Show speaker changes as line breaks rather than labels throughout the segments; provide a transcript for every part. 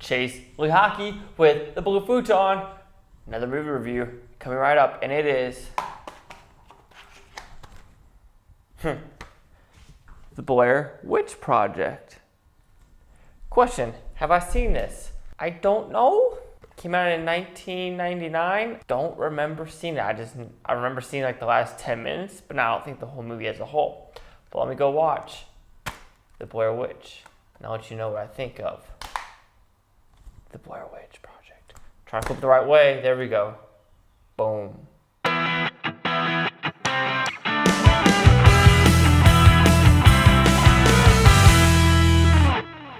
Chase Lee Hockey with the Blue Futon. Another movie review coming right up, and it is the Blair Witch Project. Question, have I seen this? I don't know. Came out in 1999. Don't remember seeing it. I remember seeing like the last 10 minutes, but I don't think the whole movie as a whole. But let me go watch the Blair Witch, and I'll let you know what I think of the Blair Witch Project. Try to flip it the right way. There we go. Boom.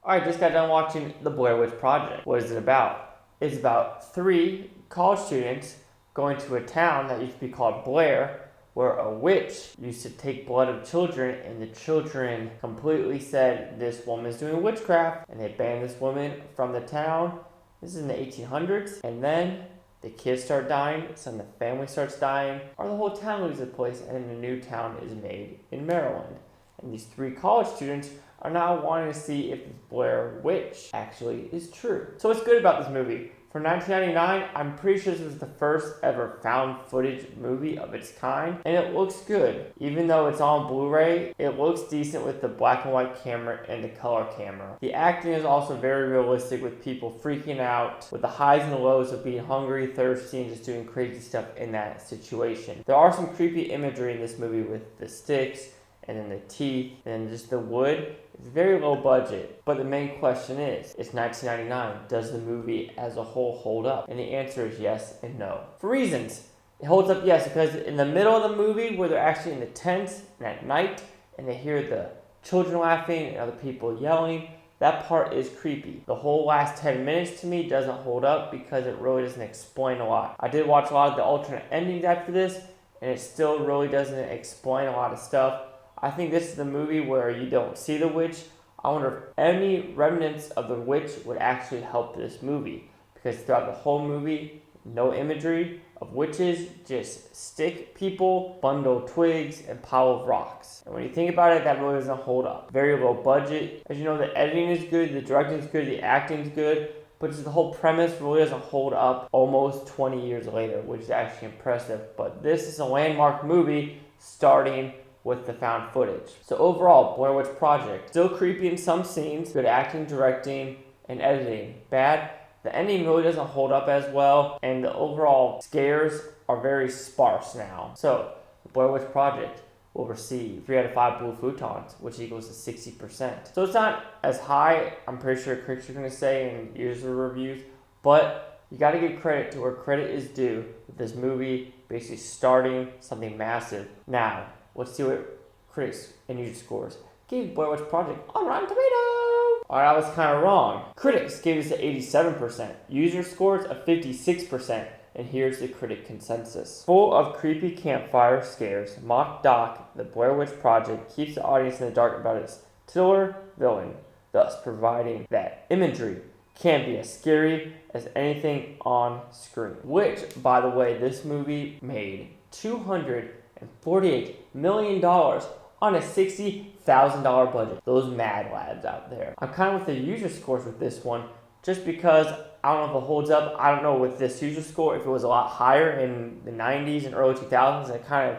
Alright, just got done watching the Blair Witch Project. What is it about? It's about 3 college students going to a town that used to be called Blair, where a witch used to take blood of children, and the children completely said this woman's doing witchcraft, and they banned this woman from the town. This is in the 1800s, and then the kids start dying, some of the family starts dying, or the whole town loses its place, and a new town is made in Maryland. And these 3 college students are now wanting to see if the Blair Witch actually is true. So what's good about this movie? For 1999, I'm pretty sure this was the first ever found footage movie of its kind, and it looks good. Even though it's on Blu-ray, it looks decent with the black and white camera and the color camera. The acting is also very realistic, with people freaking out, with the highs and lows of being hungry, thirsty, and just doing crazy stuff in that situation. There are some creepy imagery in this movie with the sticks, and then the teeth, and then just the wood. It's very low budget, but the main question is, it's 1999, does the movie as a whole hold up? And the answer is yes and no. For reasons, it holds up, yes, because in the middle of the movie, where they're actually in the tents and at night, and they hear the children laughing and other people yelling, that part is creepy. The whole last 10 minutes to me doesn't hold up because it really doesn't explain a lot. I did watch a lot of the alternate endings after this, and it still really doesn't explain a lot of stuff. I think this is the movie where you don't see the witch. I wonder if any remnants of the witch would actually help this movie, because throughout the whole movie, no imagery of witches, just stick people, bundle twigs, and pile of rocks. And when you think about it, that really doesn't hold up. Very low budget. As you know, the editing is good, the directing is good, the acting is good, but just the whole premise really doesn't hold up almost 20 years later, which is actually impressive. But this is a landmark movie starting with the found footage. So overall, Blair Witch Project, still creepy in some scenes, good acting, directing, and editing. Bad, the ending really doesn't hold up as well, and the overall scares are very sparse now. So, the Blair Witch Project will receive 3 out of 5 blue futons, which equals to 60%. So it's not as high, I'm pretty sure critics are going to say in user reviews, but you got to give credit to where credit is due with this movie basically starting something massive. Now, let's see what critics and user scores gave Blair Witch Project on Rotten Tomatoes. Alright, I was kind of wrong. Critics gave this a 87%, user scores a 56%, and here's the critic consensus. Full of creepy campfire scares, mock doc, the Blair Witch Project keeps the audience in the dark about its titular villain, thus providing that imagery can be as scary as anything on screen. Which, by the way, this movie made $248 million on a $60,000 budget. Those mad lads out there. I'm kind of with the user scores with this one, just because I don't know if it holds up. I don't know with this user score if it was a lot higher in the 90s and early 2000s, and it kind of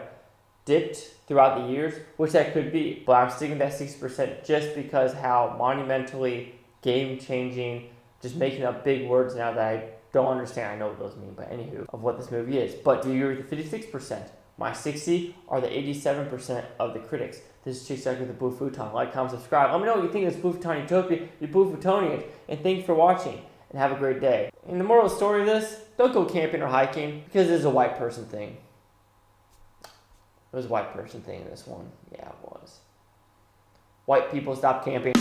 dipped throughout the years, which that could be. But I'm sticking that 60% just because how monumentally game-changing, just making up big words now that I don't understand. I know what those mean, but anywho, of what this movie is. But do you agree with the 56%? My 60 are the 87% of the critics. This is Chase with the Blue Futon. Like, comment, subscribe. Let me know what you think of this Blue Futon Utopia, you Blue Futonians, and thank you for watching, and have a great day. And the moral of the story of this, don't go camping or hiking, because it is a white person thing. It was a white person thing in this one. Yeah, it was. White people, stop camping.